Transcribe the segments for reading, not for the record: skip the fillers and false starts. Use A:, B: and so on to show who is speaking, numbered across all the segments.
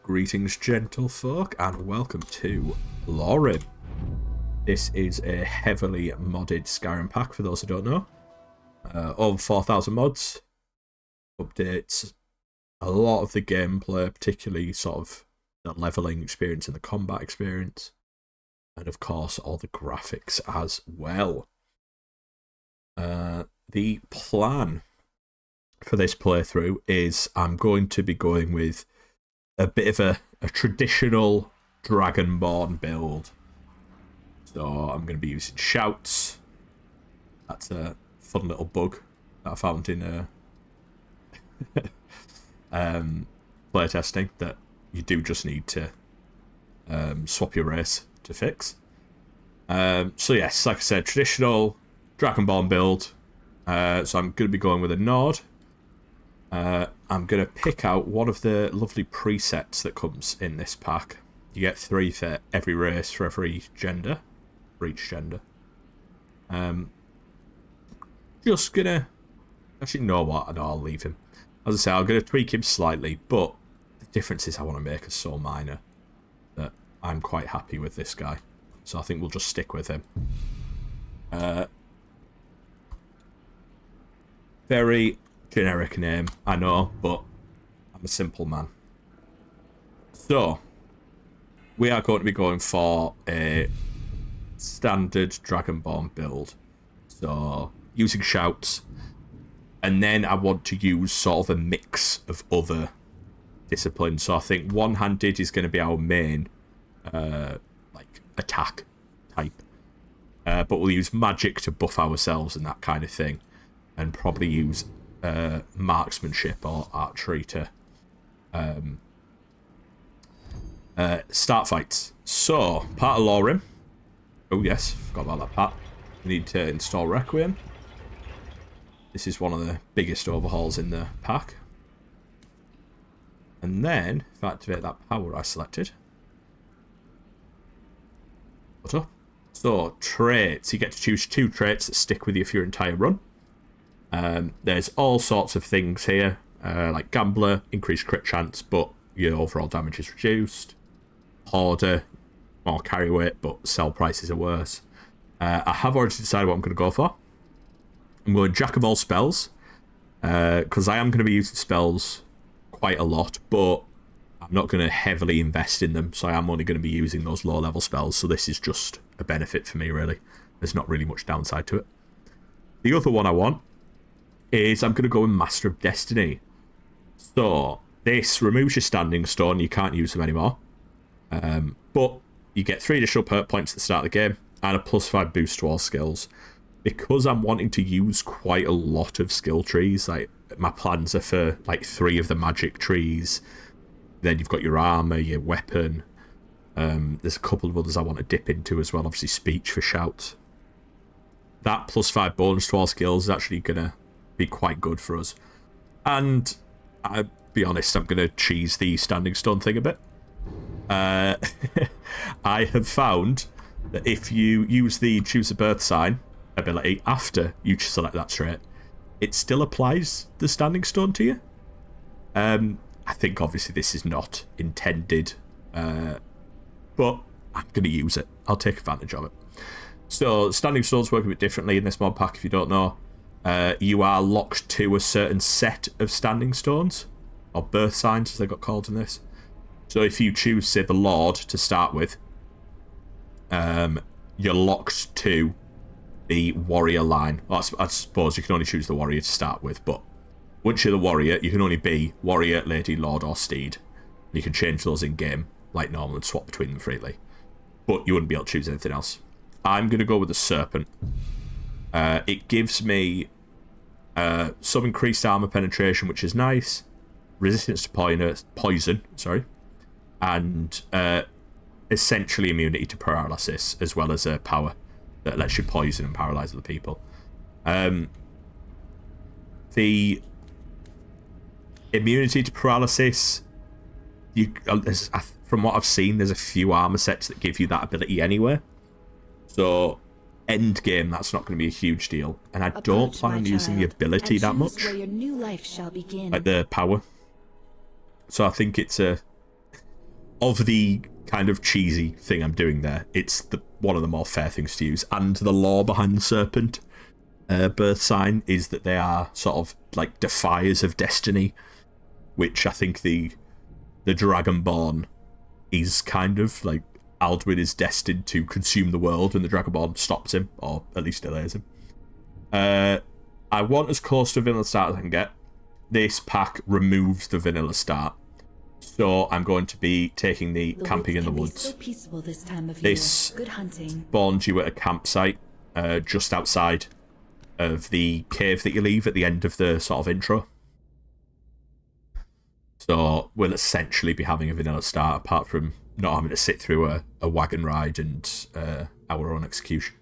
A: Greetings, gentlefolk, and welcome to Lorerim. This is a heavily modded Skyrim pack, for those who don't know. Over 4,000 mods, updates, a lot of the gameplay, particularly sort of the leveling experience and the combat experience, and of course all the graphics as well. The plan for this playthrough is I'm going to be going with a bit of a traditional Dragonborn build. So I'm going to be using shouts. That's a fun little bug that I found in playtesting, that you do just need to swap your race to fix. So yes, like I said, traditional Dragonborn build. So I'm going to be going with a Nord. I'm going to pick out one of the lovely presets that comes in this pack. You get 3 for every race, for every gender, for each gender. Just going to... Actually, you know what? No, I'll leave him. As I say, I'm going to tweak him slightly, but the differences I want to make are so minor that I'm quite happy with this guy. So I think we'll just stick with him. Very generic name, I know, but I'm a simple man. So, we are going to be going for a standard Dragonborn build. So, using shouts. And then I want to use sort of a mix of other disciplines. So I think one-handed is going to be our main like attack type. But we'll use magic to buff ourselves and that kind of thing. And probably use marksmanship or archery to start fights. So, part of Lorerim. Oh yes, forgot about that part. We need to install Requiem. This is one of the biggest overhauls in the pack. And then, if I activate that power I selected. What up? So, traits. You get to choose 2 traits that stick with you for your entire run. There's all sorts of things here, like Gambler, increased crit chance, but your overall damage is reduced. Hoarder, more carry weight, but sell prices are worse. I have already decided what I'm going to go for. I'm going Jack of all spells, because I am going to be using spells quite a lot, but I'm not going to heavily invest in them, so I am only going to be using those low-level spells, so this is just a benefit for me, really. There's not really much downside to it. The other one I want is I'm going to go with Master of Destiny. So, this removes your standing stone, you can't use them anymore. But you get 3 additional perk points at the start of the game, and a +5 boost to all skills. Because I'm wanting to use quite a lot of skill trees, like my plans are for like 3 of the magic trees. Then you've got your armor, your weapon. There's a couple of others I want to dip into as well, obviously speech for shouts. That +5 bonus to all skills is actually going to be quite good for us. And I'll be honest, I'm going to cheese the standing stone thing a bit. I have found that if you use the choose a birth sign ability after you select that trait, it still applies the standing stone to you. I think obviously this is not intended, but I'm going to use it. I'll take advantage of it. So standing stones work a bit differently in this mod pack if you don't know. You are locked to a certain set of standing stones, or birth signs as they got called in this. So if you choose, say, the Lord to start with, you're locked to the warrior line. Well, I suppose you can only choose the warrior to start with, but once you're the warrior, you can only be warrior, lady, lord, or steed. You can change those in-game like normal and swap between them freely. But you wouldn't be able to choose anything else. I'm going to go with the serpent. It gives me some increased armor penetration, which is nice. Resistance to poison, and essentially immunity to paralysis, as well as a power that lets you poison and paralyze other people. The immunity to paralysis, from what I've seen, there's a few armor sets that give you that ability anyway. So end game, that's not going to be a huge deal, and I don't plan on using the ability that much,
B: where your new life shall begin.
A: like the power. So I think it's a of the kind of cheesy thing I'm doing there, it's one of the more fair things to use. And the lore behind the serpent birth sign is that they are sort of like defiers of destiny, which I think the Dragonborn is kind of like Alduin is destined to consume the world, and the Dragonborn stops him, or at least delays him. I want as close to vanilla start as I can get. This pack removes the vanilla start, so I'm going to be taking the camping in the woods.
B: So peaceful this time of
A: year.
B: Good hunting.
A: Spawns you at a campsite just outside of the cave that you leave at the end of the sort of intro. So we'll essentially be having a vanilla start, apart from not having to sit through a wagon ride and our own execution.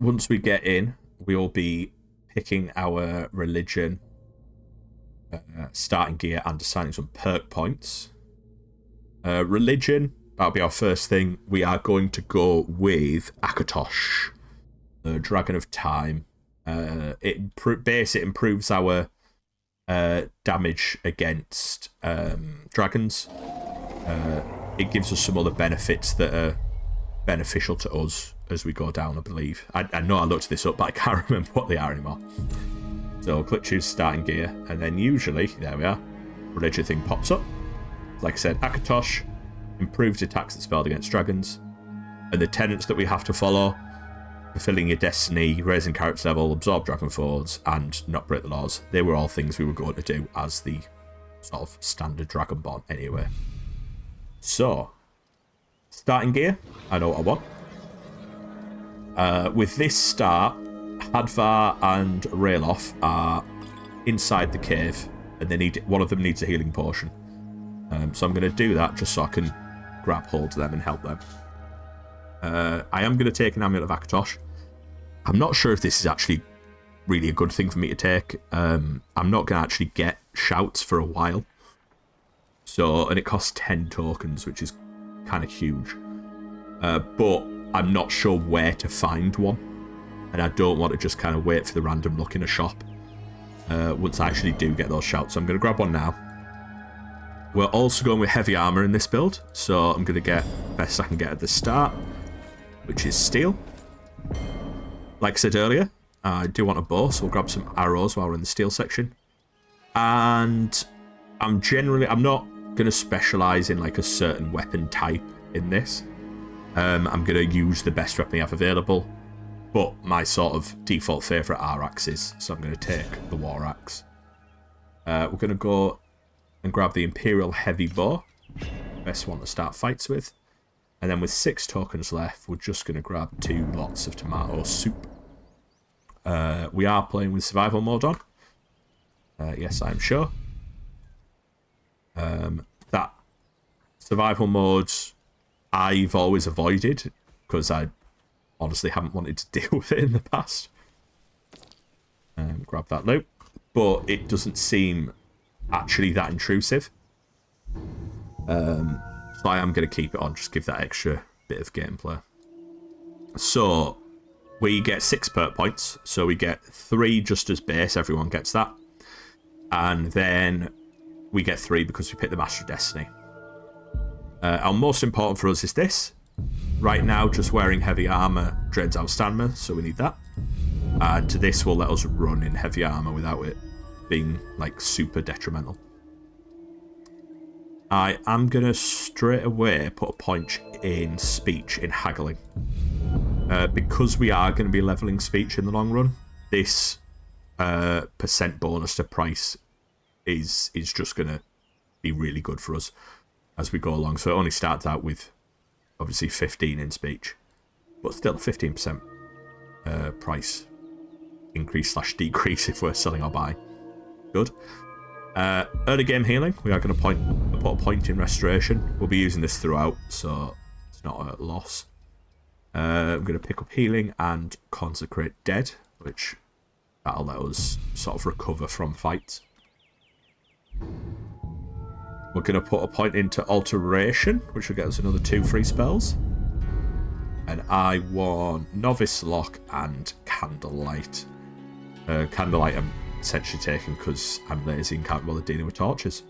A: Once we get in, we'll be picking our religion, starting gear, and assigning some perk points. Religion, that'll be our first thing. We are going to go with Akatosh, the Dragon of Time. It improves our damage against dragons. It gives us some other benefits that are beneficial to us as we go down, I believe. I know I looked this up, but I can't remember what they are anymore. So click choose starting gear, and then usually, there we are, religion thing pops up. Like I said, Akatosh, improved attacks that spelled against dragons, and the tenets that we have to follow: fulfilling your destiny, raising character level, absorb dragon foes, and not break the laws. They were all things we were going to do as the sort of standard Dragonborn anyway. So, starting gear, I know what I want. With this start, Hadvar and Rayloff are inside the cave, and one of them needs a healing potion. So I'm going to do that just so I can grab hold of them and help them. I am going to take an Amulet of Akatosh. I'm not sure if this is actually really a good thing for me to take. I'm not going to actually get shouts for a while. And it costs 10 tokens, which is kind of huge. But I'm not sure where to find one. And I don't want to just kind of wait for the random look in a shop. Once I actually do get those shouts. So I'm going to grab one now. We're also going with heavy armor in this build. So I'm going to get the best I can get at the start, which is steel. Like I said earlier, I do want a bow, so we'll grab some arrows while we're in the steel section. And I'm not going to specialize in like a certain weapon type in this. I'm going to use the best weapon I have available, but my sort of default favorite are axes, so I'm going to take the war axe. We're going to go and grab the Imperial Heavy Bow, best one to start fights with. And then with 6 tokens left, we're just going to grab 2 lots of tomato soup. We are playing with survival mode on. Yes, I'm sure. That survival mode I've always avoided because I honestly haven't wanted to deal with it in the past. Grab that loot. But it doesn't seem actually that intrusive. So I am going to keep it on, just give that extra bit of gameplay. So we get 6 perk points. So we get 3 just as base, everyone gets that. And then we get 3 because we pick the Master of Destiny. Our most important for us is this. Right now, just wearing heavy armor drains our stamina, so we need that. And this will let us run in heavy armor without it being like super detrimental. I am going to straight away put a point in speech, in haggling. Because we are going to be leveling speech in the long run, this percent bonus to price is just going to be really good for us as we go along. So it only starts out with obviously 15 in speech, but still 15% price increase / decrease if we're selling or buying. Good. Early game healing, we are going to put a point in restoration. We'll be using this throughout, so it's not a loss. I'm going to pick up healing and consecrate dead, which that'll let us sort of recover from fights. We're going to put a point into alteration, which will get us another 2 free spells. And I want Novice Lock and Candlelight. Candlelight I'm essentially taken because I'm lazy and can't bother dealing with torches.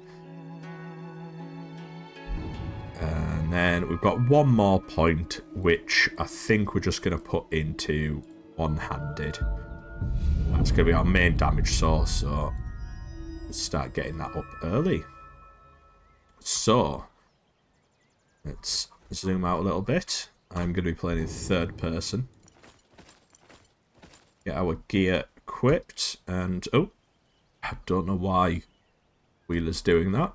A: And then we've got one more point, which I think we're just going to put into one-handed. That's going to be our main damage source, so let's start getting that up early. So, let's zoom out a little bit. I'm going to be playing in third person. Get our gear equipped, and oh, I don't know why Wheeler's doing that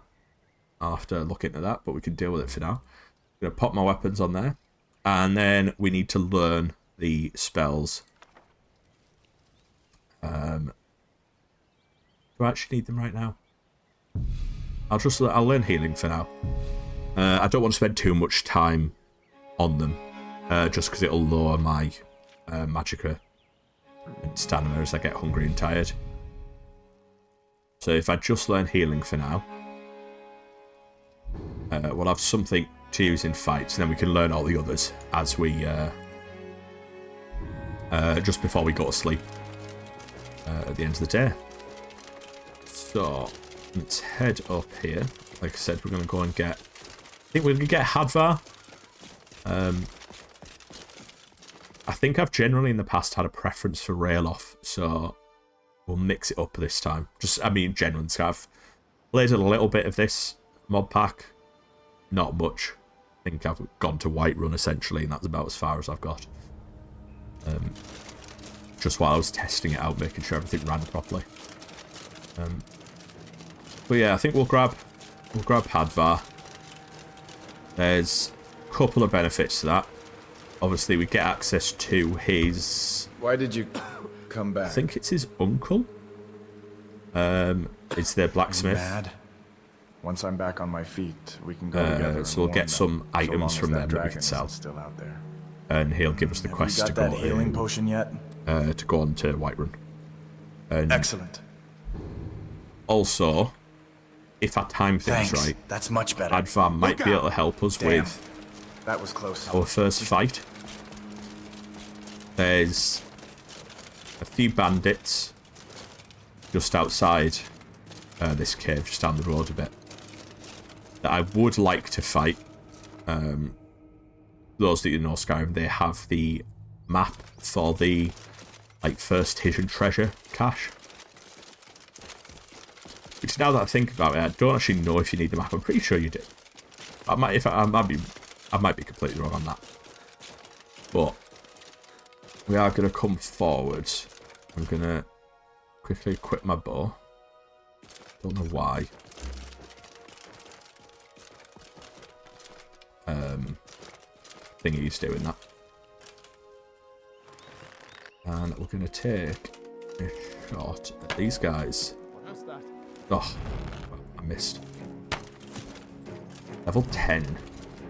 A: after looking at that, but we can deal with it for now. I'm going to pop my weapons on there, and then we need to learn the spells. Do I actually need them right now? I'll learn healing for now. I don't want to spend too much time on them, just because it'll lower my magicka and stamina as I get hungry and tired. So if I just learn healing for now, we'll have something to use in fights, and then we can learn all the others as we just before we go to sleep at the end of the day. So let's head up here. Like I said, we're going to go and get... I think we're going to get Hadvar. I think I've generally in the past had a preference for Railoff, so we'll mix it up this time. Generally, I've played a little bit of this mod pack. Not much. I think I've gone to Whiterun essentially, and that's about as far as I've got. Just while I was testing it out, making sure everything ran properly. But yeah, I think we'll grab Hadvar. There's a couple of benefits to that. Obviously, we get access to his...
C: Why did you come back?
A: I think it's his uncle. It's their blacksmith.
C: Mad? Once I'm back on my feet, we can go together.
A: So we'll get some items from them that we can sell.
C: Still out there.
A: And he'll give us the quest to go
C: that healing potion yet?
A: To go on to Whiterun. And
C: excellent.
A: Also, if I time things right,
C: that's much better.
A: Hadvar might be able to help us with
C: that was close.
A: Our first fight. There's a few bandits just outside this cave, just down the road a bit, that I would like to fight. Those that you know Skyrim, they have the map for the first hidden treasure cache. Which, now that I think about it, I don't actually know if you need the map. I'm pretty sure you do. I might be completely wrong on that. But we are going to come forward. I'm going to quickly equip my bow. Don't know why. Thingy's doing that. And we're going to take a shot at these guys. Oh, I missed. Level 10.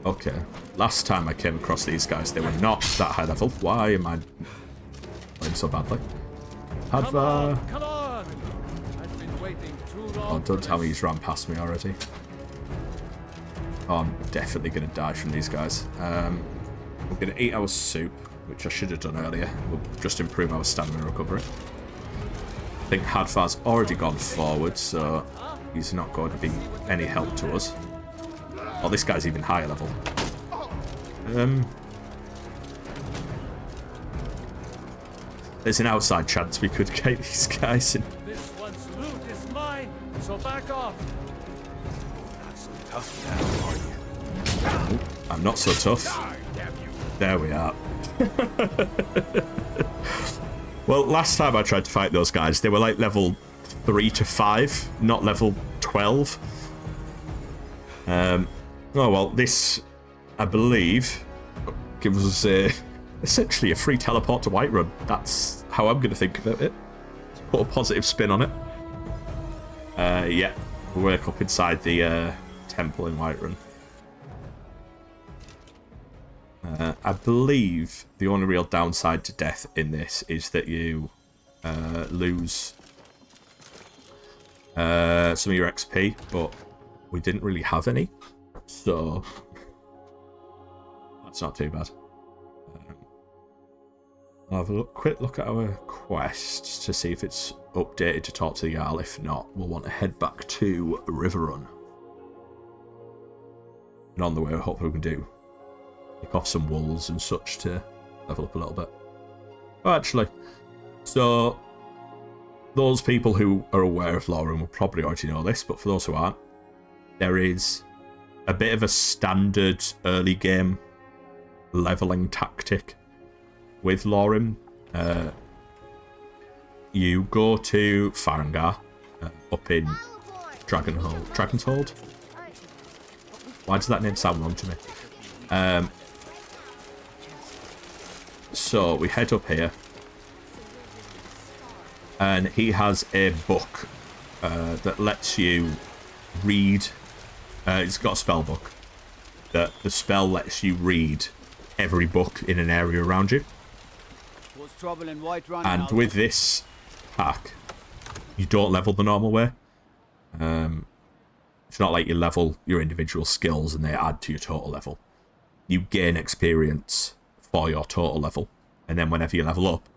A: Okay. Last time I came across these guys, they were not that high level. Why am I playing so badly? Hadvar!
D: Come on! I've been waiting too long.
A: Oh, don't tell me he's ran past me already. Oh, I'm definitely going to die from these guys. We're going to eat our soup, which I should have done earlier. We'll just improve our stamina recovery. I think Hadvar's already gone forward, so he's not going to be any help to us. Oh, this guy's even higher level. There's an outside chance we could get these guys in.
D: This one's loot is mine, so back off.
C: Not so tough now, are you?
A: I'm not so tough. There we are. Well, last time I tried to fight those guys, they were like level 3 to 5, not level 12. Oh well, this, I believe, gives us essentially a free teleport to Whiterun. That's how I'm going to think about it. Put a positive spin on it. Yeah, we'll work up inside the temple in Whiterun. I believe the only real downside to death in this is that you lose some of your XP, but we didn't really have any, so that's not too bad. I'll have a quick look at our quests to see if it's updated to talk to the Jarl. If not, we'll want to head back to Riverrun. And on the way, hopefully we can pick off some wolves and such to level up a little bit. Oh, actually, so those people who are aware of Lorerim will probably already know this, but for those who aren't, there is a bit of a standard early game leveling tactic with Lorerim. You go to Farengar up in Dragon's Hold. Why does that name sound wrong to me? So we head up here, and he has a book that lets you read. It's got a spell book that the spell lets you read every book in an area around you. And with this pack, you don't level the normal way. It's not like you level your individual skills and they add to your total level. You gain experience for your total level, and then whenever you level up,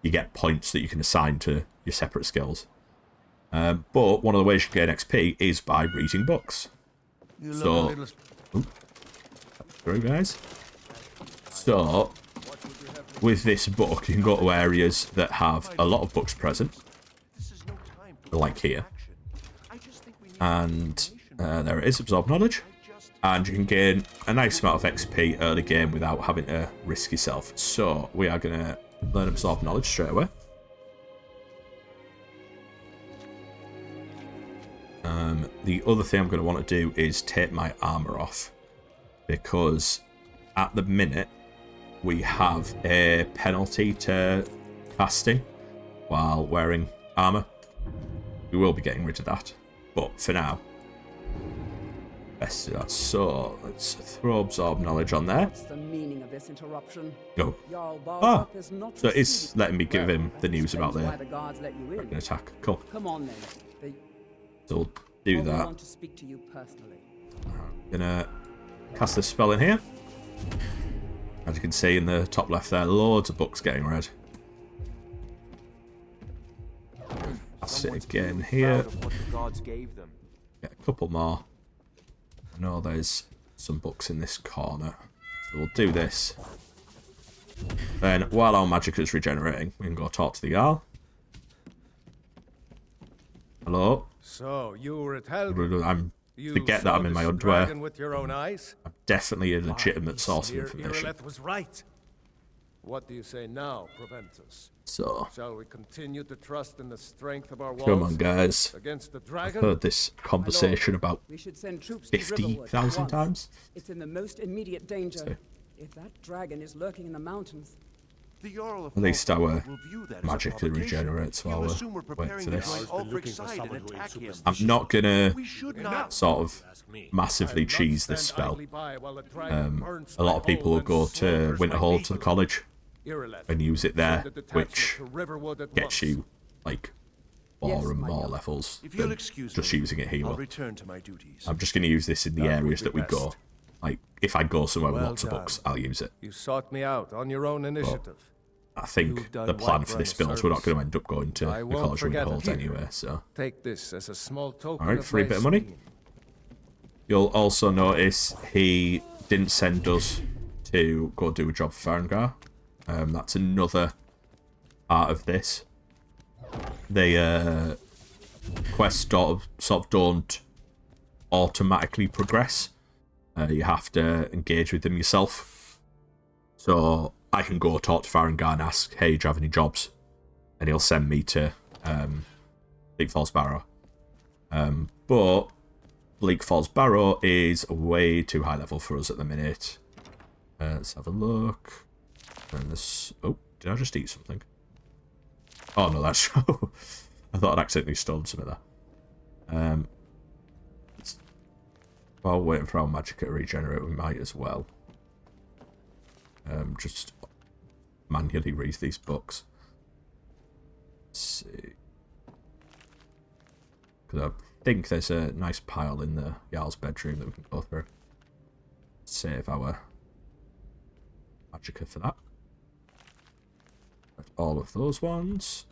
A: you get points that you can assign to your separate skills. But one of the ways you gain XP is by reading books. So, through guys. So, with this book, you can go to areas that have a lot of books present, like here. And there it is, absorb knowledge. And you can gain a nice amount of XP early game without having to risk yourself. So, we are going to learn absorb knowledge straight away. The other thing I'm going to want to do is take my armor off, because at the minute we have a penalty to casting while wearing armor. We will be getting rid of that, but for now, best do that. So let's throw absorb knowledge on there.
E: What's the meaning of this interruption?
A: Go. Ah, so it's letting me give him the news about the dragon attack. Cool.
E: Come on then.
A: So we'll do that.
E: Want to speak to you personally.
A: I'm gonna cast this spell in here. As you can see in the top left there, loads of books getting read. Cast it again here. Get a couple more. I know there's some books in this corner, so we'll do this. Then, while our magic is regenerating, we can go talk to the Jarl. Hello.
D: So you were at Hell.
A: Forget that I'm in my underwear.
D: With your own eyes?
A: I'm definitely a legitimate source of information.
D: Irileth was right. What do you say now, Proventus?
A: So,
D: Shall we continue to trust in the strength of our walls?
A: come on, guys.
D: Against the
A: I've
D: dragon?
A: heard this conversation about
E: We should send troops to Riverwood
A: 50,000
E: once.
A: times.
E: It's in the most immediate danger.
A: So,
E: If that dragon is lurking in the mountains,
C: The Jarl of
A: at least our
C: will view that as a
A: magic regenerates while
C: He'll assume
A: we're
C: preparing
A: waiting for
C: to
A: this.
C: join Ulfric's side and attack him.
A: I'm not gonna
C: We should not.
A: sort of massively cheese this spell. A lot of people will go to Winterhold to the college and use it there, which gets you like more and more levels
C: If you'll
A: than
C: excuse
A: just
C: me,
A: using it
C: I'll
A: here.
C: return to my duties.
A: I'm just going to use this in the
D: That would
A: areas
D: be
A: that we
D: best.
A: go. Like, if I go somewhere with
D: Well
A: lots of books,
D: done.
A: I'll use it.
D: You sought me out on your own initiative.
A: I think
D: You've done
A: the plan
D: white
A: for this
D: runner
A: build, we're not
D: service.
A: going to end up going to
D: I
A: the
D: won't
A: college
D: forget it
A: Winterhold
D: either.
A: anyway, so.
D: Take this as a small token.
A: Alright,
D: of
A: free
D: my
A: bit of money.
D: esteem.
A: You'll also notice he didn't send us to go do a job for Farengar. That's another part of this. The quests sort of don't automatically progress. You have to engage with them yourself. So I can go talk to Farengar and ask, hey, do you have any jobs? And he'll send me to Bleak Falls Barrow. But Bleak Falls Barrow is way too high level for us at the minute. Let's have a look. And this. Oh, did I just eat something? Oh no, that's true. I thought I'd accidentally stolen some of that. While waiting for our magic to regenerate, we might as well just manually read these books. Let's see. Because I think there's a nice pile in the Jarl's bedroom that we can go through. Save our magicka for that. All of those ones.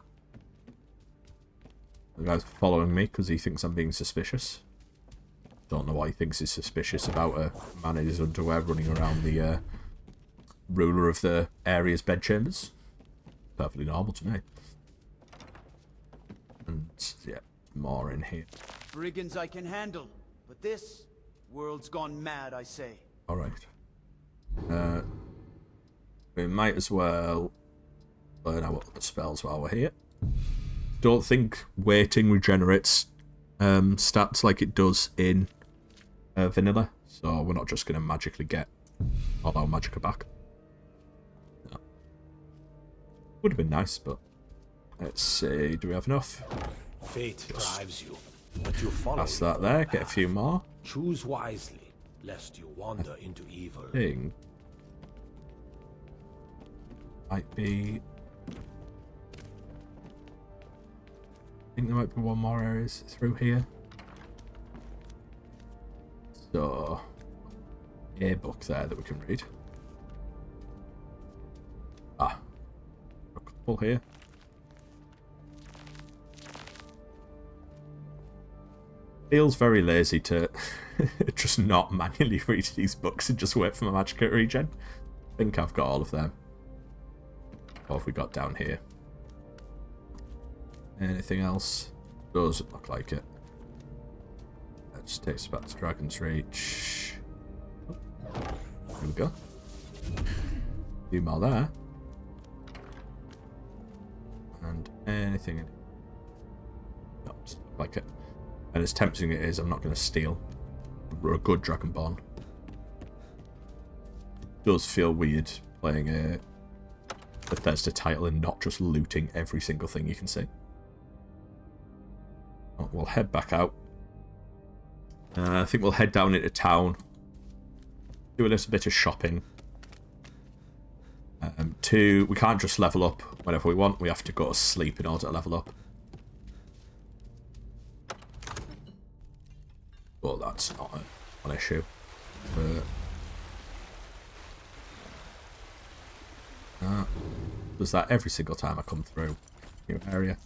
A: The guy's following me because he thinks I'm being suspicious. Don't know why he thinks he's suspicious about a man in his underwear running around the ruler of the area's bedchambers. Perfectly normal to me. And yeah, more in here.
F: Brigands I can handle, but this world's gone mad, I say.
A: Alright. We might as well learn out what the spells while we're here. Don't think waiting regenerates stats like it does in vanilla, so we're not just going to magically get all our magicka back. No. Would have been nice, but let's see, do we have enough?
C: Fate drives you, but you follow.
A: Pass that there, get a few more.
C: Choose wisely, lest you wander into evil.
A: Thing might be. I think there might be one more areas through here. So, a book there that we can read. Ah, a couple here. Feels very lazy to just not manually read these books and just wait for my magicka regen. I think I've got all of them. What have we got down here? Anything else? Doesn't look like it. That just takes us back to Dragon's Reach. There we go. A few more there. And anything in it? No, doesn't look like it. And as tempting it is, I'm not going to steal. We're a good Dragonborn. It does feel weird playing a Bethesda title and not just looting every single thing you can see. Oh, we'll head back out. I think we'll head down into town. Do a little bit of shopping. We can't just level up whenever we want. We have to go to sleep in order to level up. Well, that's not an issue. Does that every single time I come through new area?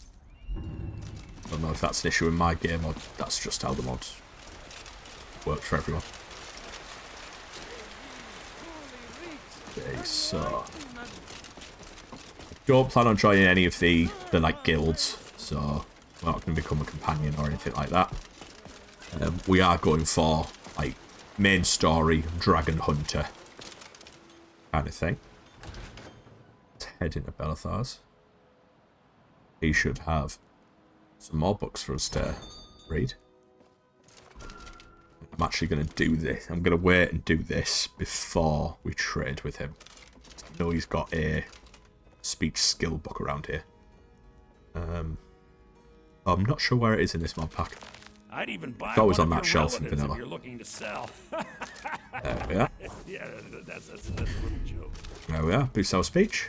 A: I don't know if that's an issue in my game or that's just how the mods work for everyone. Okay, so don't plan on joining any of the like guilds, so we're not going to become a companion or anything like that. We are going for like main story dragon hunter kind of thing. Let's head into Belathar's. He should have some more books for us to read. I'm actually going to do this. I'm going to wait and do this before we trade with him. I know he's got a speech skill book around here. I'm not sure where it is in this mod pack.
G: I'd even buy
A: It's always
G: one
A: on
G: of
A: that
G: your
A: shelf in
G: relatives
A: vanilla.
G: if you're looking to sell.
A: There we are.
G: Yeah, that's a little joke.
A: There we are. Boost our speech.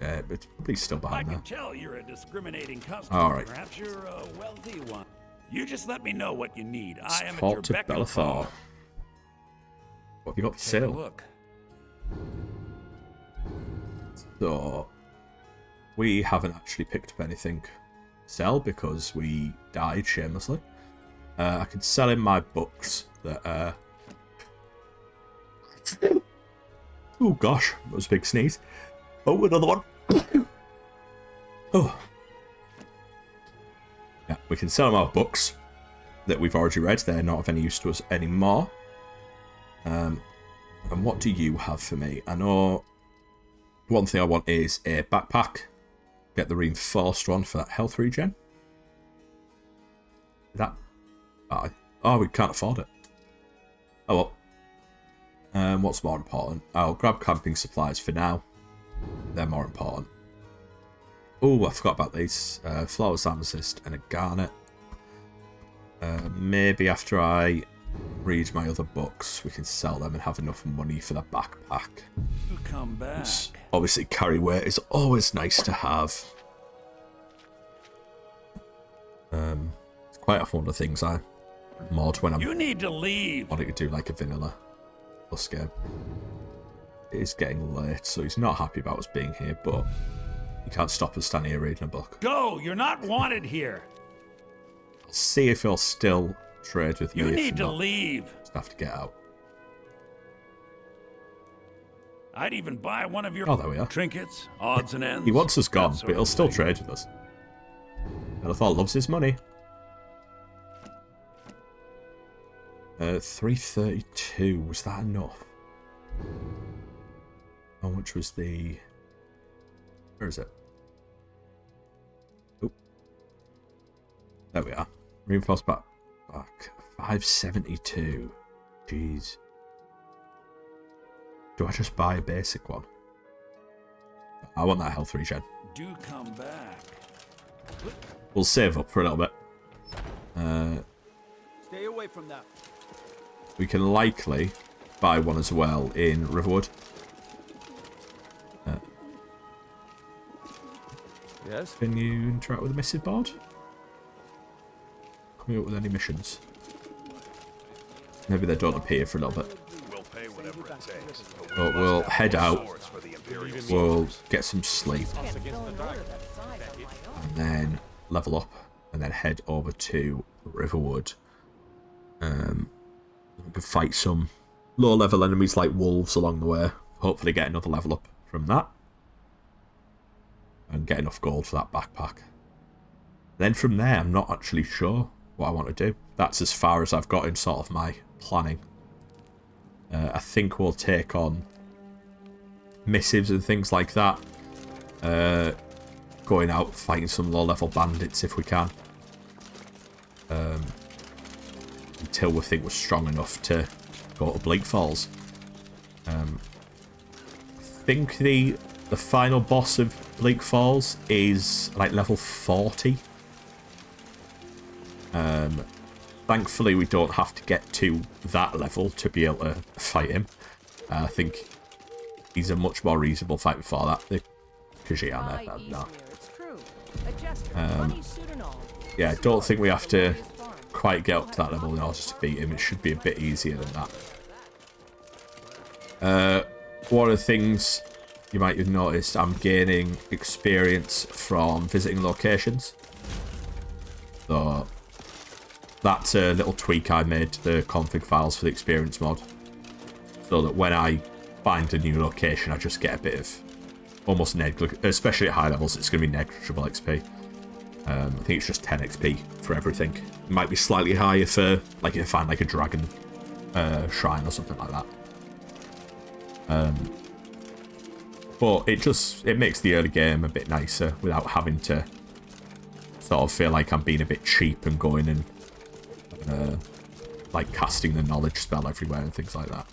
A: It's probably still
G: I
A: behind
G: can
A: there.
G: tell you're a discriminating customer.
A: All right.
G: Perhaps you're a wealthy one. You just let me know what you need. I am at
A: Talk
G: your
A: to
G: beck and
A: Bellathar.
G: call.
A: What have you got for
G: Take a
A: sale?
G: look.
A: So, we haven't actually picked up anything to sell because we died shamelessly. I could sell him my books that oh gosh, that was a big sneeze. Oh, another one. Oh. Yeah, we can sell him our books that we've already read. They're not of any use to us anymore. And what do you have for me? I know one thing I want is a backpack. Get the reinforced one for that health regen. That... Oh, we can't afford it. Oh well. What's more important? I'll grab camping supplies for now. They're more important. Oh, I forgot about these. Flawless amethyst and a garnet. Maybe after I read my other books, we can sell them and have enough money for the backpack.
G: You come back.
A: Obviously, carry weight is always nice to have. It's quite often one of the things I mod when I'm
G: You need to leave.
A: wanting to do like a vanilla plus game. It is getting late, so he's not happy about us being here, but You can't stop us standing here reading a book.
G: Go! You're not wanted here.
A: I'll see if he'll still trade with me.
G: You
A: if
G: need to
A: not,
G: leave.
A: just have to get out.
G: I'd even buy one of your
A: Oh, there we are.
G: trinkets, odds and ends.
A: He wants us gone,
G: that sort
A: but he'll
G: of
A: still
G: thing.
A: trade with us. Elithor loves his money. 332. Was that enough? How much was the... Where is it? Oh. There we are. Reinforced back. 572. Jeez. Do I just buy a basic one? I want that health regen.
G: Do come back.
A: We'll save up for a little bit.
F: Stay away from that.
A: We can likely buy one as well in Riverwood.
D: Yes?
A: Can you interact with the missive board? Coming up with any missions? Maybe they don't appear for a little bit.
C: We'll pay whatever it takes.
A: But we'll head out.
C: Swords for the Imperial
A: We'll
C: soldiers.
A: get some sleep. And then level up. And then head over to Riverwood. We can fight some low level enemies like wolves along the way. Hopefully get another level up from that. And get enough gold for that backpack. Then from there, I'm not actually sure what I want to do. That's as far as I've got in sort of my planning. I think we'll take on missives and things like that. Going out fighting some low-level bandits if we can. Until we think we're strong enough to go to Bleak Falls. I think the final boss of Bleak Falls is like level 40. Thankfully, we don't have to get to that level to be able to fight him. I think he's a much more reasonable fight before that. Because no. Yeah, I don't think we have to quite get up to that level in order to beat him. It should be a bit easier than that. One of the things you might have noticed, I'm gaining experience from visiting locations. So that's a little tweak I made to the config files for the experience mod. So that when I find a new location, I just get a bit of almost negligible, especially at high levels, it's going to be negligible XP. I think it's just 10 XP for everything. It might be slightly higher for, like, if I find like a dragon shrine or something like that. But it makes the early game a bit nicer without having to sort of feel like I'm being a bit cheap and going and like casting the knowledge spell everywhere and things like that.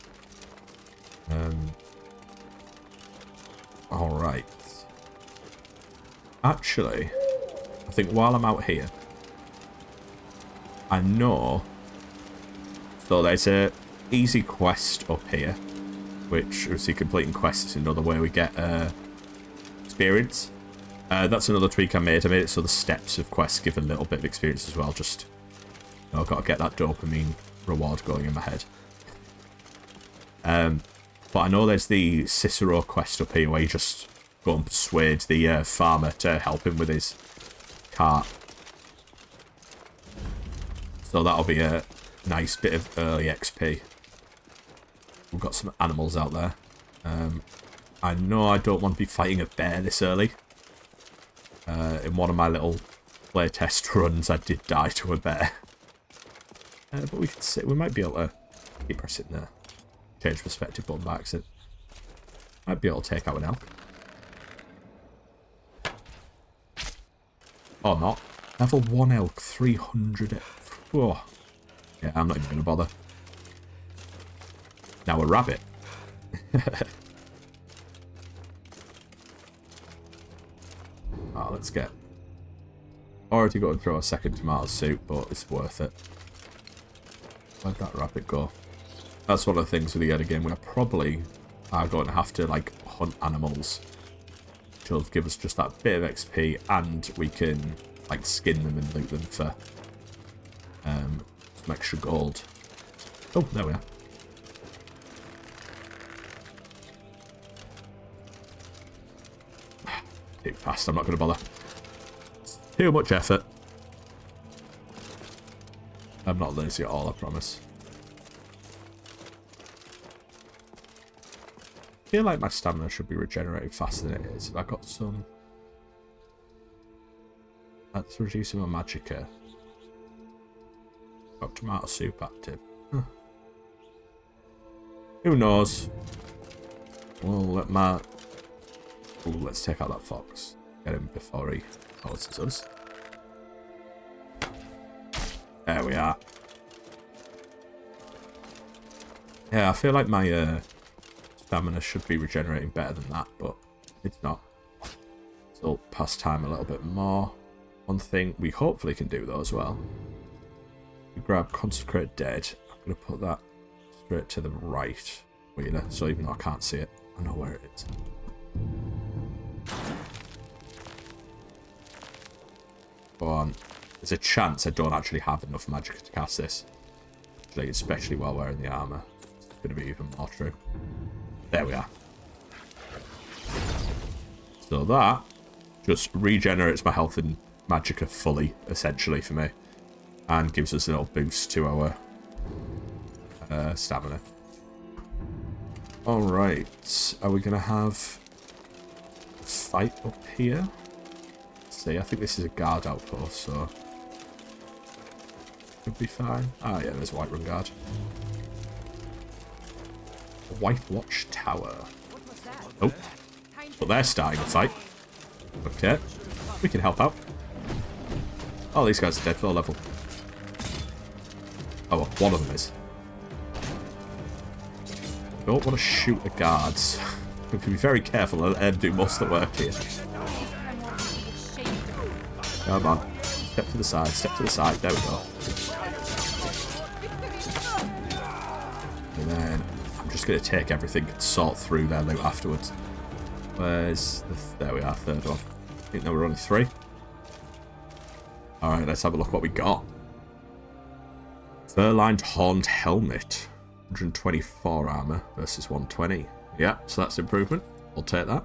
A: Alright. Actually, I think while I'm out here, I know... So there's a easy quest up here, which, obviously, completing quests is another way we get experience. That's another tweak I made. I made it so the steps of quests give a little bit of experience as well. Just, you know, I've got to get that dopamine reward going in my head. But I know there's the Cicero quest up here where you just go and persuade the farmer to help him with his cart. So that'll be a nice bit of early XP. We've got some animals out there. I know I don't want to be fighting a bear this early. In one of my little playtest runs, I did die to a bear. But we can sit. We might be able to keep pressing the change perspective button back. So might be able to take out an elk. Or not. Level 1 elk, 300. Whoa. Yeah, I'm not even going to bother. Now a rabbit. Oh, let's get... Already got to throw a second tomato soup, but it's worth it. Where'd that rabbit go? That's one of the things with the other game. We probably are going to have to, like, hunt animals. Which will give us just that bit of XP, and we can, like, skin them and loot them for some extra gold. Oh, there we are. fast. I'm not going to bother. It's too much effort. I'm not lazy at all, I promise. I feel like my stamina should be regenerating faster than it is. Have I got some... That's reducing my magicka. Got tomato soup active. Huh. Who knows? Well, let my... Ooh, let's take out that fox. Get him before he hoses us. There we are. Yeah, I feel like my stamina should be regenerating better than that, but it's not. So I'll pass time a little bit more. One thing we hopefully can do though as well. We grab Consecrate Dead. I'm going to put that straight to the right wheeler, so even though I can't see it, I know where it is. Go on. There's a chance I don't actually have enough magic to cast this. Actually, especially while wearing the armour. It's going to be even more true. There we are. So that just regenerates my health and magicka fully, essentially, for me. And gives us a little boost to our stamina. Alright. Are we going to have a fight up here? Let's see. I think this is a guard outpost, so... Should be fine. Ah, yeah, there's a White Run Guard. White Watch Tower. Oh. But they're starting a fight. Okay. We can help out. Oh, these guys are dead for level. Oh, well, one of them is. Don't want to shoot the guards. We can be very careful and let them do most of the work here. Come on. Step to the side, step to the side. There we go. And then I'm just going to take everything and sort through their loot afterwards. Where's the... There we are, third one. I think there were only 3. Alright, let's have a look what we got. Fur-lined Horned Helmet. 124 armour versus 120. Yeah, so that's improvement. We'll take that.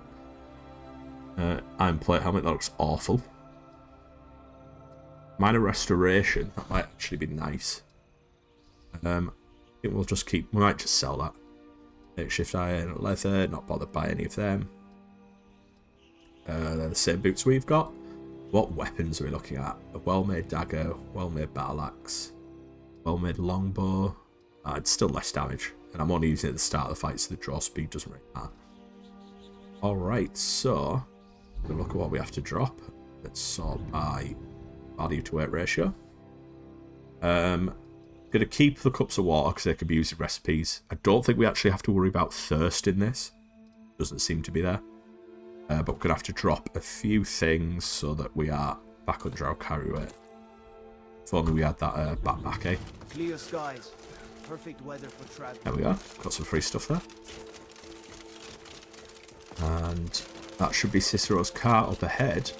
A: Iron Plate Helmet, that looks awful. Minor Restoration, that might actually be nice. I think we'll just keep... We might just sell that. Makeshift Iron, Leather, not bothered by any of them. They're the same boots we've got. What weapons are we looking at? A well-made dagger, well-made battle axe, well-made longbow. It's still less damage, and I'm only using it at the start of the fight, so the draw speed doesn't really matter. Alright, so we'll look at what we have to drop. Let's sort by value to weight ratio. Gonna keep the cups of water because they can be used in recipes. I don't think we actually have to worry about thirst in this. Doesn't seem to be there. But we're gonna have to drop a few things so that we are back under our carry weight. If only we had that backpack, eh?
F: Clear skies. Perfect weather for travel.
A: There we are. Got some free stuff there. And that should be Cicero's cart up ahead.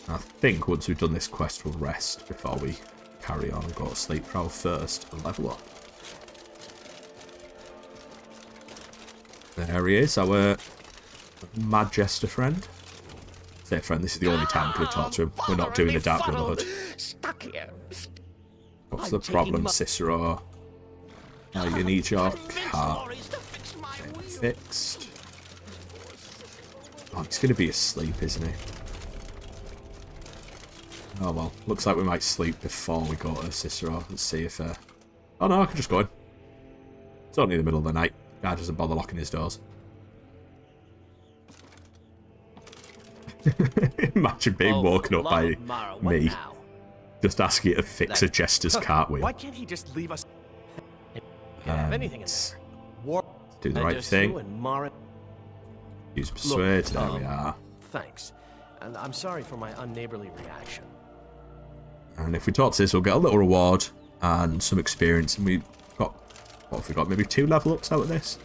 A: I think once we've done this quest, we'll rest before we carry on and go to sleep for our first and level up. There he is, our mad jester friend. Say friend, this is the only time we could talk to him. We're not doing the Dark Brotherhood.
H: Stuck here.
A: What's the problem, Cicero? Oh, you need your cart fixed. Oh, he's going to be asleep, isn't he? Oh well, looks like we might sleep before we go to Cicero. Let's see if... Oh no, I can just go in. It's only the middle of the night. Guy doesn't bother locking his doors. Imagine being woken up by me. Just asking you to fix a jester's cartwheel.
H: Why can't he just leave us? Have anything in there.
A: Do the right thing. Use persuade. There we are.
H: Thanks. And I'm sorry for my unneighborly reaction.
A: And if we talk to this, we'll get a little reward and some experience. And we've got, what have we got? Maybe 2 level ups out of this?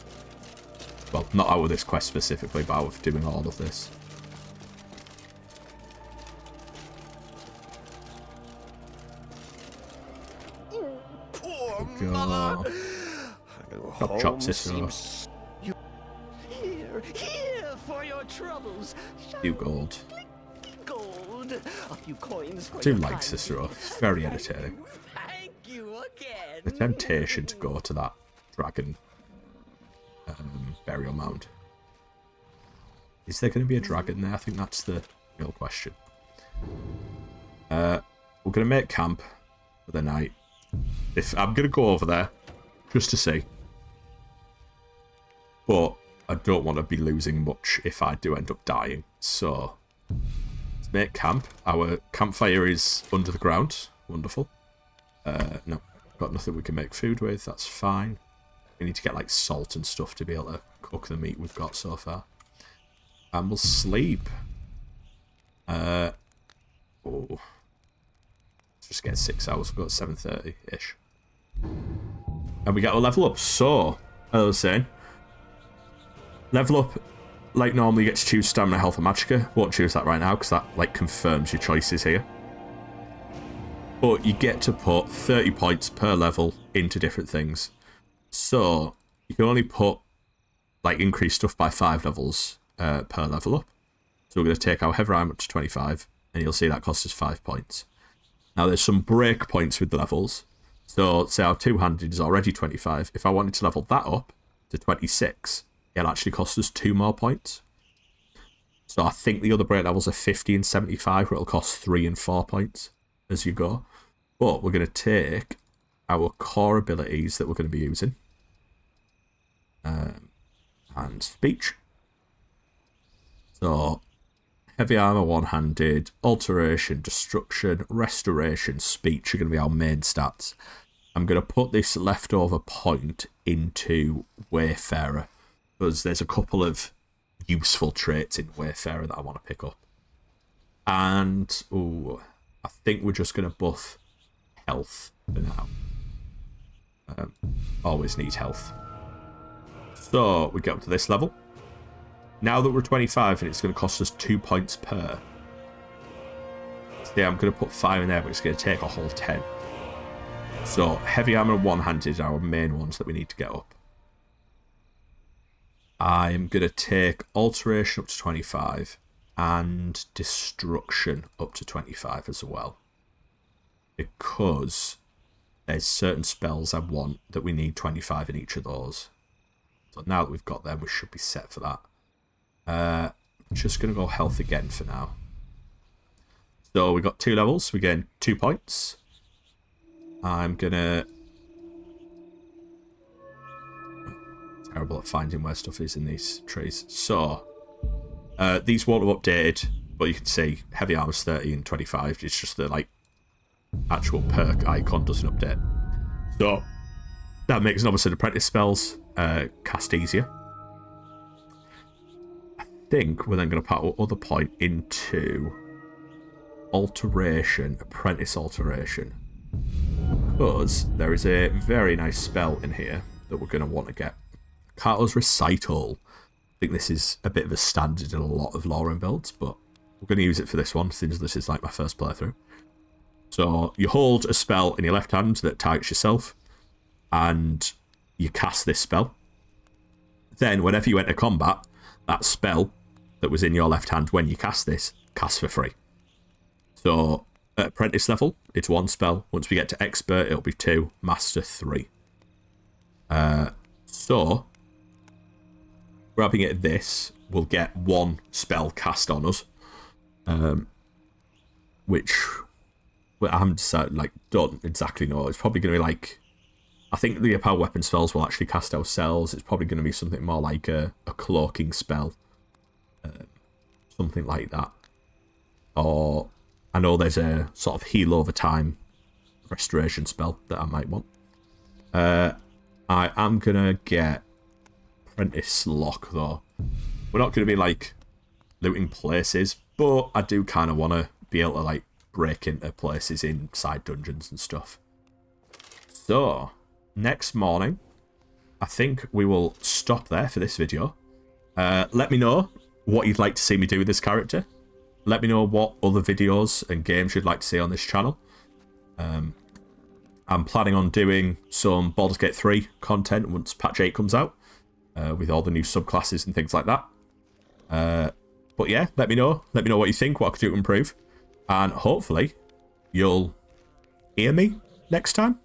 A: Well, not out of this quest specifically, but out of doing all of this. Go. Chop Cicero.
H: Here
I: troubles.
A: 2 gold.
I: Gold. A few coins for
A: I do
I: your
A: like
I: kindness.
A: Cicero. It's very entertaining.
I: Thank you again.
A: The temptation to go to that dragon burial mound. Is there going to be a dragon there? I think that's the real question. We're going to make camp for the night. If I'm going to go over there just to see. But I don't want to be losing much if I do end up dying. So, let's make camp. Our campfire is under the ground. Wonderful. No, got nothing we can make food with. That's fine. We need to get like salt and stuff to be able to cook the meat we've got so far. And we'll sleep. Oh. Let's just get 6 hours. We've got 7:30-ish. And we get a level up. So, as I was saying, level up, like normally you get to choose stamina, health, and magicka. Won't choose that right now because that like confirms your choices here. But you get to put 30 points per level into different things. So you can only put like increase stuff by 5 levels per level up. So we're going to take our heavy armor up to 25, and you'll see that costs us 5 points. Now there's some break points with the levels. So say our two-handed is already 25. If I wanted to level that up to 26, it'll actually cost us 2 more points. So I think the other break levels are 50 and 75, where it'll cost 3 and 4 points as you go. But we're going to take our core abilities that we're going to be using. And speech. So, heavy armor, one-handed, alteration, destruction, restoration, speech are going to be our main stats. I'm going to put this leftover point into Wayfarer, because there's a couple of useful traits in Wayfarer that I want to pick up. And, I think we're just going to buff health for now. Always need health. So, we get up to this level. Now that we're 25 and it's going to cost us 2 points per. So yeah, I'm going to put 5 in there, but it's going to take a whole 10. So, heavy armor and one-handed are our main ones that we need to get up. I'm going to take alteration up to 25 and destruction up to 25 as well. Because there's certain spells I want that we need 25 in each of those. So now that we've got them, we should be set for that. Just going to go health again for now. So we got 2 levels. We're getting 2 points. I'm going to... Terrible at finding where stuff is in these trees. So, these won't have updated, but you can see heavy armor's 30 and 25. It's just the, like, actual perk icon doesn't update. So, that makes obviously apprentice spells cast easier. I think we're then going to put our other point into alteration, apprentice alteration. Because there is a very nice spell in here that we're going to want to get. Kato's Recital. I think this is a bit of a standard in a lot of Lorerim builds, but we're going to use it for this one, since this is like my first playthrough. So you hold a spell in your left hand that targets yourself, and you cast this spell. Then, whenever you enter combat, that spell that was in your left hand when you cast this, casts for free. So, at apprentice level, it's 1 spell. Once we get to expert, it'll be 2, master 3. So, grabbing at this, we'll get 1 spell cast on us. Which, well, I haven't decided, like, don't exactly know. It's probably going to be like, I think the power weapon spells will actually cast ourselves. It's probably going to be something more like a cloaking spell. Something like that. Or, I know there's a sort of heal over time restoration spell that I might want. I am going to get Apprentice Lock, though. We're not going to be, like, looting places, but I do kind of want to be able to, like, break into places inside dungeons and stuff. So, next morning, I think we will stop there for this video. Let me know what you'd like to see me do with this character. Let me know what other videos and games you'd like to see on this channel. I'm planning on doing some Baldur's Gate 3 content once patch 8 comes out, with all the new subclasses and things like that. But yeah, let me know. Let me know what you think, what I could do to improve. And hopefully, you'll hear me next time.